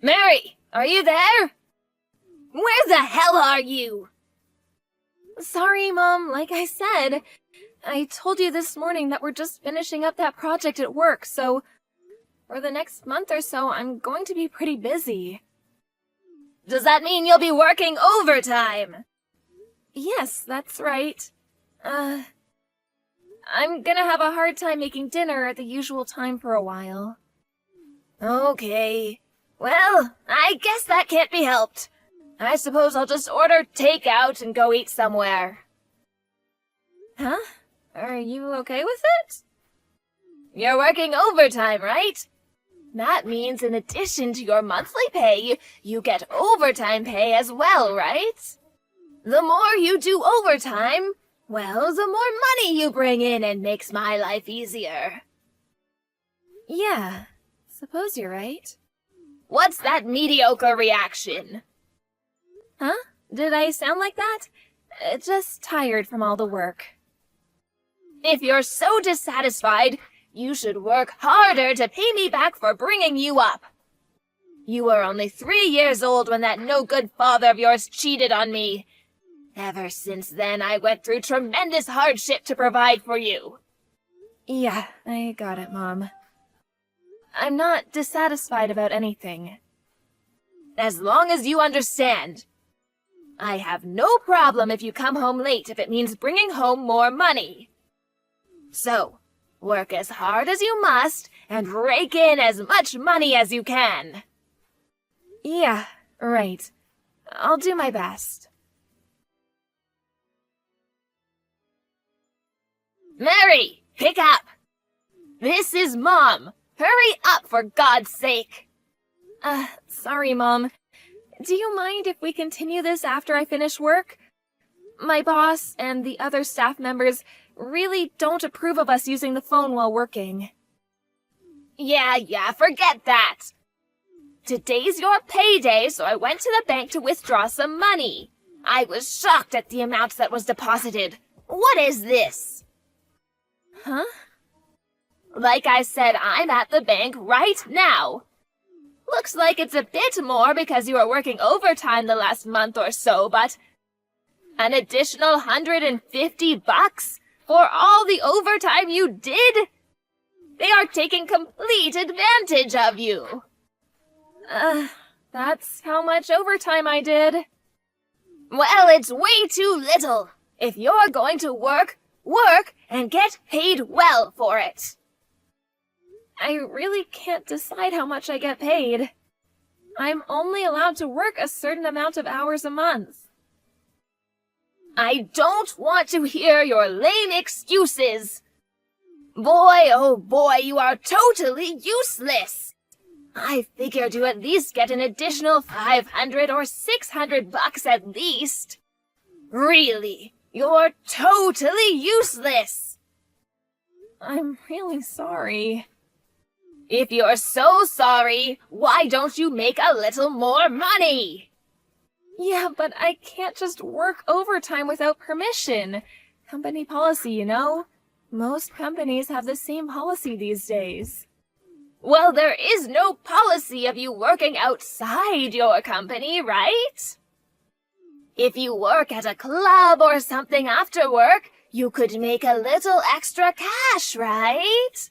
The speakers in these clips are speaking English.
Mary, are you there? Where the hell are you? Sorry, Mom. Like I said, I told you this morning that we're just finishing up that project at work, so for the next month or so, I'm going to be pretty busy. Does that mean you'll be working overtime? Yes, that's right. I'm gonna have a hard time making dinner at the usual time for a while. Okay. Well, I guess that can't be helped. I suppose I'll just order takeout and go eat somewhere. Huh? Are you okay with it? You're working overtime, right? That means in addition to your monthly pay, you get overtime pay as well, right? The more you do overtime, well, the more money you bring in and makes my life easier. Yeah, suppose you're right. What's that mediocre reaction? Huh? Did I sound like that? Just tired from all the work. If you're so dissatisfied, you should work harder to pay me back for bringing you up. You were only 3 years old when that no-good father of yours cheated on me. Ever since then, I went through tremendous hardship to provide for you. Yeah, I got it, Mom. I'm not dissatisfied about anything. As long as you understand. I have no problem if you come home late if it means bringing home more money. So, work as hard as you must and rake in as much money as you can. Yeah, right. I'll do my best. Mary, pick up! This is Mom. Hurry up, for God's sake! Sorry, Mom. Do you mind if we continue this after I finish work? My boss and the other staff members really don't approve of us using the phone while working. Yeah, forget that. Today's your payday, so I went to the bank to withdraw some money. I was shocked at the amount that was deposited. What is this? Huh? Like I said, I'm at the bank right now. Looks like it's a bit more because you were working overtime the last month or so, but an additional $150 for all the overtime you did? They are taking complete advantage of you. That's how much overtime I did. Well, it's way too little. If you're going to work and get paid well for it. I really can't decide how much I get paid. I'm only allowed to work a certain amount of hours a month. I don't want to hear your lame excuses. Boy, oh boy, you are totally useless. I figured you at least get an additional $500 or $600 at least. Really, you're totally useless. I'm really sorry. If you're so sorry, why don't you make a little more money? Yeah, but I can't just work overtime without permission. Company policy, you know? Most companies have the same policy these days. Well, there is no policy of you working outside your company, right? If you work at a club or something after work, you could make a little extra cash, right?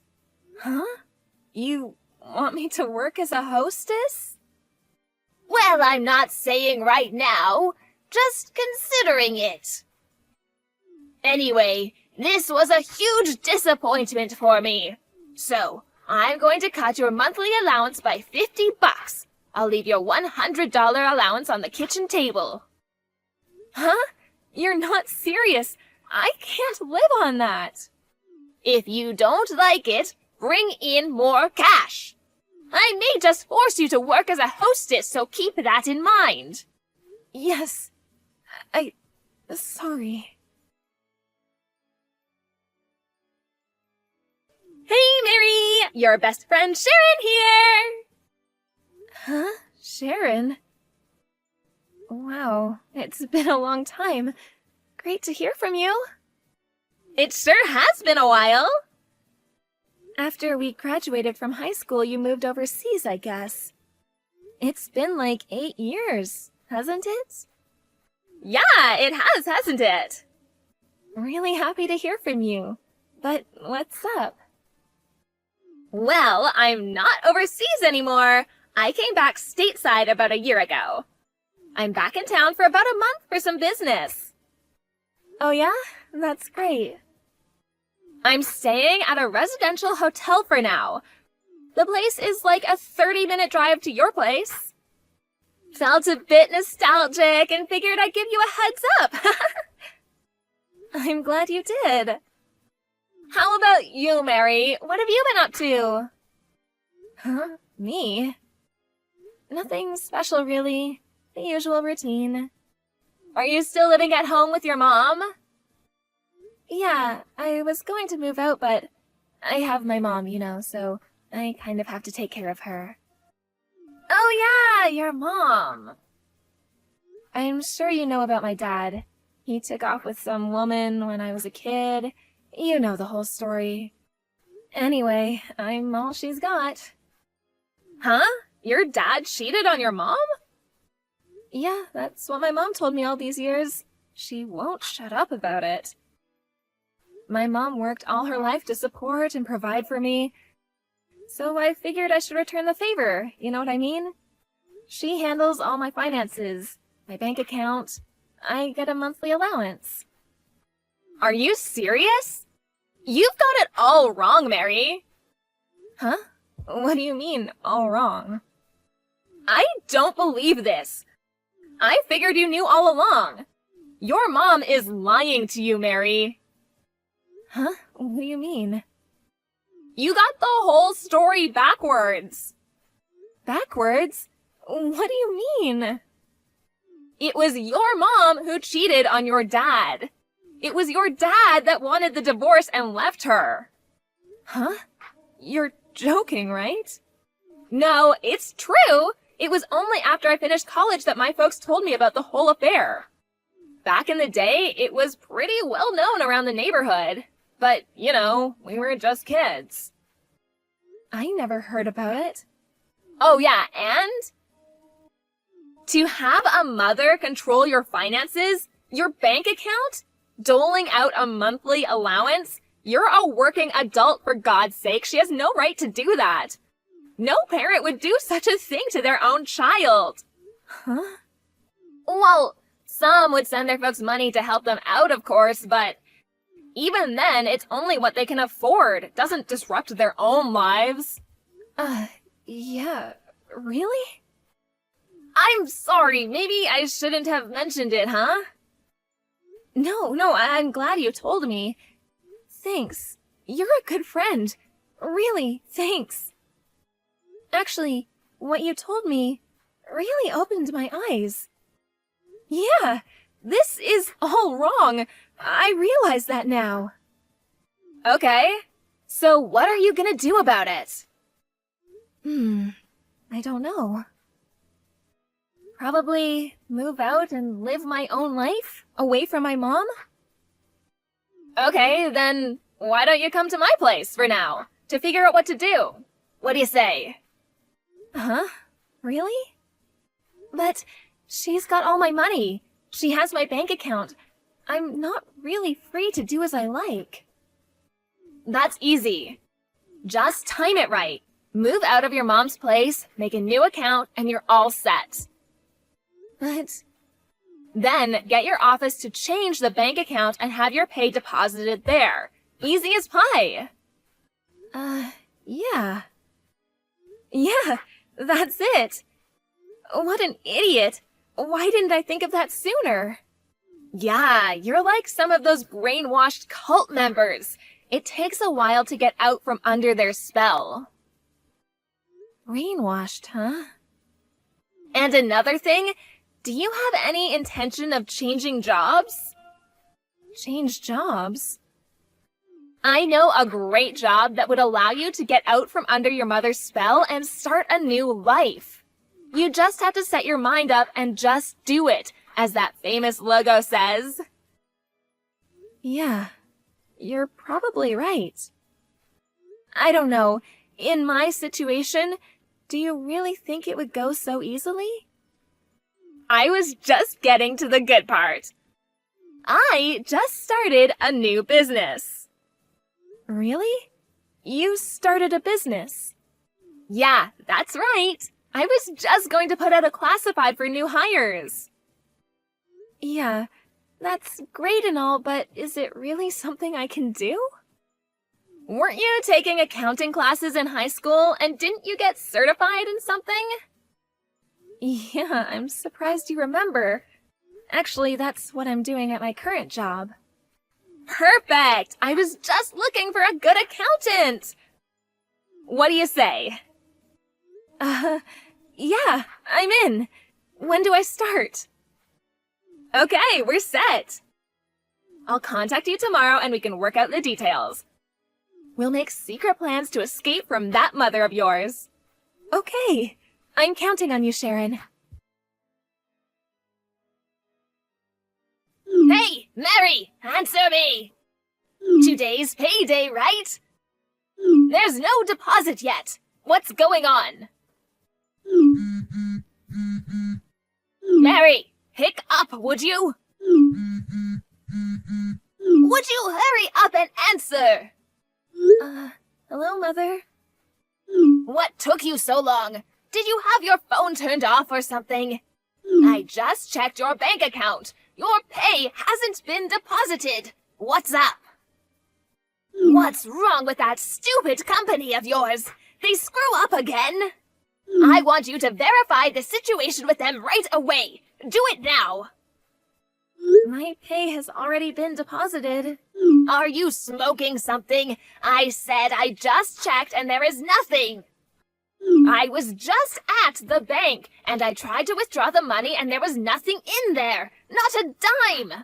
Huh? You want me to work as a hostess? Well, I'm not saying right now, just considering it. Anyway, this was a huge disappointment for me. So, I'm going to cut your monthly allowance by $50. I'll leave your $100 allowance on the kitchen table. Huh? You're not serious. I can't live on that. If you don't like it, bring in more cash. I may just force you to work as a hostess, so keep that in mind. Yes. Sorry. Hey, Mary! Your best friend Sharon here! Huh? Sharon? Wow, it's been a long time. Great to hear from you. It sure has been a while. After we graduated from high school, you moved overseas, I guess. It's been like 8 years, hasn't it? Yeah, it has, hasn't it? Really happy to hear from you. But what's up? Well, I'm not overseas anymore. I came back stateside about a year ago. I'm back in town for about a month for some business. Oh yeah? That's great. I'm staying at a residential hotel for now. The place is like a 30-minute drive to your place. Felt a bit nostalgic and figured I'd give you a heads up. I'm glad you did. How about you, Mary? What have you been up to? Huh? Me? Nothing special, really. The usual routine. Are you still living at home with your mom? Yeah, I was going to move out, but I have my mom, so I kind of have to take care of her. Oh yeah, your mom. I'm sure you know about my dad. He took off with some woman when I was a kid. You know the whole story. Anyway, I'm all she's got. Huh? Your dad cheated on your mom? Yeah, that's what my mom told me all these years. She won't shut up about it. My mom worked all her life to support and provide for me, so I figured I should return the favor, you know what I mean? She handles all my finances, my bank account. I get a monthly allowance. Are you serious? You've got it all wrong, Mary. Huh? What do you mean, all wrong? I don't believe this. I figured you knew all along. Your mom is lying to you, Mary. Huh? What do you mean? You got the whole story backwards. Backwards? What do you mean? It was your mom who cheated on your dad. It was your dad that wanted the divorce and left her. Huh? You're joking, right? No, it's true. It was only after I finished college that my folks told me about the whole affair. Back in the day, it was pretty well known around the neighborhood. But, we were just kids. I never heard about it. Oh yeah, and to have a mother control your finances, your bank account, doling out a monthly allowance, you're a working adult, for God's sake. She has no right to do that. No parent would do such a thing to their own child. Huh? Well, some would send their folks money to help them out, of course, but even then, it's only what they can afford. It doesn't disrupt their own lives. Yeah, really? I'm sorry, maybe I shouldn't have mentioned it, huh? No, I'm glad you told me. Thanks. You're a good friend. Really, thanks. Actually, what you told me really opened my eyes. Yeah, this is all wrong. I realize that now. Okay, so what are you gonna do about it? I don't know. Probably move out and live my own life, away from my mom? Okay, then why don't you come to my place for now, to figure out what to do? What do you say? Huh? Really? But she's got all my money. She has my bank account. I'm not really free to do as I like. That's easy. Just time it right. Move out of your mom's place, make a new account, and you're all set. But then get your office to change the bank account and have your pay deposited there. Easy as pie. Yeah. Yeah, that's it. What an idiot. Why didn't I think of that sooner? Yeah, you're like some of those brainwashed cult members. It takes a while to get out from under their spell. Brainwashed, huh? And another thing, do you have any intention of changing jobs? Change jobs? I know a great job that would allow you to get out from under your mother's spell and start a new life. You just have to set your mind up and just do it, as that famous logo says. Yeah, you're probably right. I don't know. In my situation, Do you really think it would go so easily? I was just getting to the good part. I just started a new business. Really? You started a business? Yeah, that's right. I was just going to put out a classified for new hires. Yeah, that's great and all, but is it really something I can do? Weren't you taking accounting classes in high school, and didn't you get certified in something? Yeah, I'm surprised you remember. Actually, that's what I'm doing at my current job. Perfect! I was just looking for a good accountant! What do you say? Yeah, I'm in. When do I start? Okay, we're set. I'll contact you tomorrow and we can work out the details. We'll make secret plans to escape from that mother of yours. Okay, I'm counting on you, Sharon. Hey, Mary, answer me! Today's payday, right? There's no deposit yet. What's going on? Mary, pick up, would you? Would you hurry up and answer? Hello, Mother? What took you so long? Did you have your phone turned off or something? I just checked your bank account. Your pay hasn't been deposited. What's up? What's wrong with that stupid company of yours? They screw up again. I want you to verify the situation with them right away. Do it now. My pay has already been deposited. Are you smoking something? I said I just checked and there is nothing. I was just at the bank and I tried to withdraw the money and there was nothing in there. Not a dime.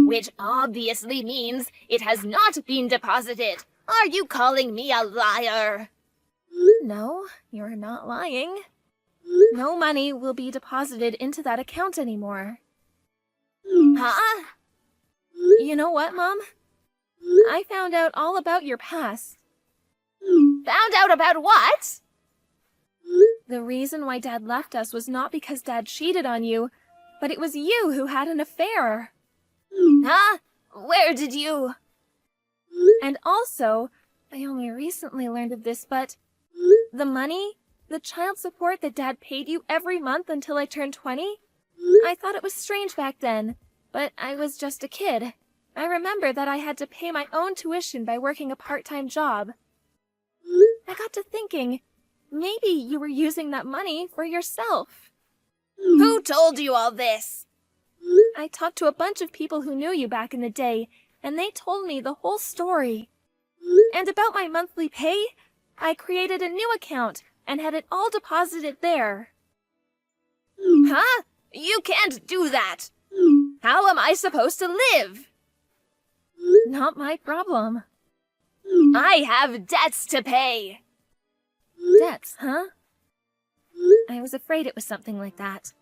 Which obviously means it has not been deposited. Are you calling me a liar? No, you're not lying. No money will be deposited into that account anymore. Huh? You know what, Mom? I found out all about your past. Found out about what? The reason why Dad left us was not because Dad cheated on you, but it was you who had an affair. Huh? Where did you? And also, I only recently learned of this, but the money, the child support that Dad paid you every month until I turned 20, I thought it was strange back then, but I was just a kid. I remember that I had to pay my own tuition by working a part-time job. I got to thinking, maybe you were using that money for yourself. Who told you all this? I talked to a bunch of people who knew you back in the day, and they told me the whole story. And about my monthly pay, I created a new account and had it all deposited there. Huh? You can't do that. How am I supposed to live? Not my problem. I have debts to pay. Debts, huh? I was afraid it was something like that.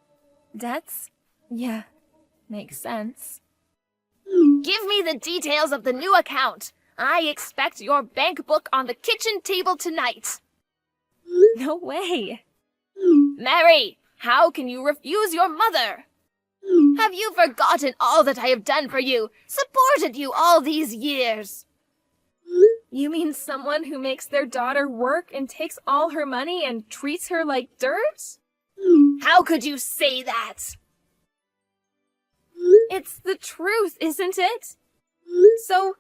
Debts? Yeah, makes sense. Give me the details of the new account. I expect your bank book on the kitchen table tonight. No way. Mary, how can you refuse your mother? Have you forgotten all that I have done for you, supported you all these years? You mean someone who makes their daughter work and takes all her money and treats her like dirt? How could you say that? It's the truth, isn't it? So,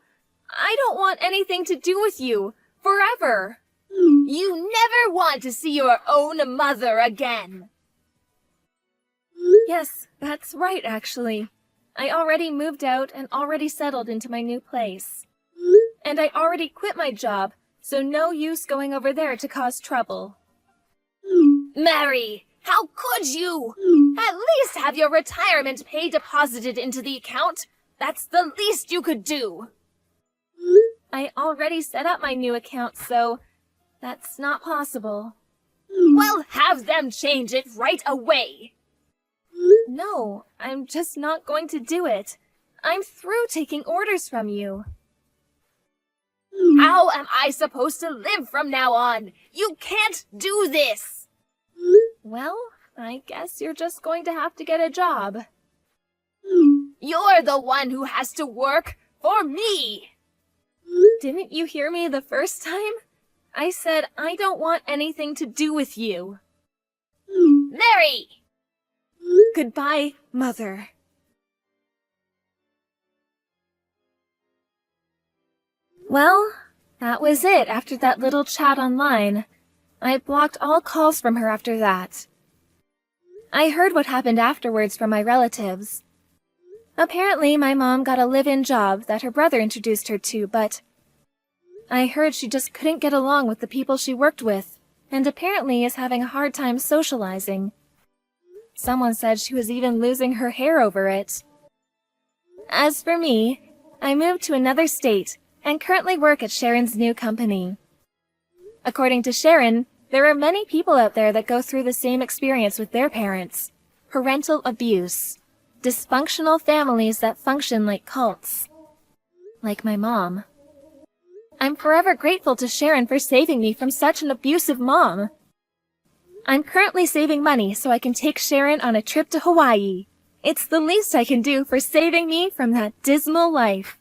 I don't want anything to do with you, forever. You never want to see your own mother again. Yes, that's right, actually. I already moved out and already settled into my new place. And I already quit my job, so no use going over there to cause trouble. Mary, how could you? At least have your retirement pay deposited into the account. That's the least you could do. I already set up my new account, so that's not possible. Well, have them change it right away. No, I'm just not going to do it. I'm through taking orders from you. How am I supposed to live from now on? You can't do this. Well, I guess you're just going to have to get a job. You're the one who has to work for me. Didn't you hear me the first time? I said I don't want anything to do with you. Mary! Goodbye, Mother. Well, that was it after that little chat online. I blocked all calls from her after that. I heard what happened afterwards from my relatives. Apparently, my mom got a live-in job that her brother introduced her to, but I heard she just couldn't get along with the people she worked with, and apparently is having a hard time socializing. Someone said she was even losing her hair over it. As for me, I moved to another state and currently work at Sharon's new company. According to Sharon, there are many people out there that go through the same experience with their parents. Parental abuse. Dysfunctional families that function like cults. Like my mom. I'm forever grateful to Sharon for saving me from such an abusive mom. I'm currently saving money so I can take Sharon on a trip to Hawaii. It's the least I can do for saving me from that dismal life.